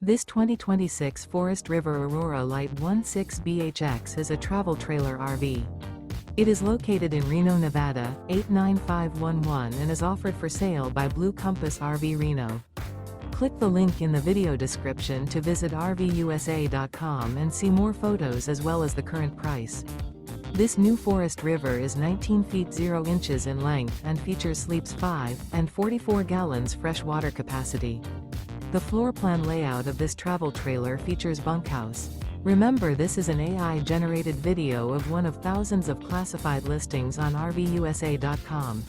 This 2026 Forest River Aurora Light 16BHX is a travel trailer RV. It is located in Reno, Nevada, 89511 and is offered for sale by Blue Compass RV Reno. Click the link in the video description to visit RVUSA.com and see more photos as well as the current price. This new Forest River is 19 feet 0 inches in length and features sleeps 5 and 44 gallons fresh water capacity. The floor plan layout of this travel trailer features bunkhouse. Remember, this is an AI-generated video of one of thousands of classified listings on RVUSA.com.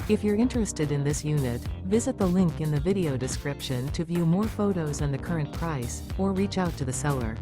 If you're interested in this unit, visit the link in the video description to view more photos and the current price, or reach out to the seller.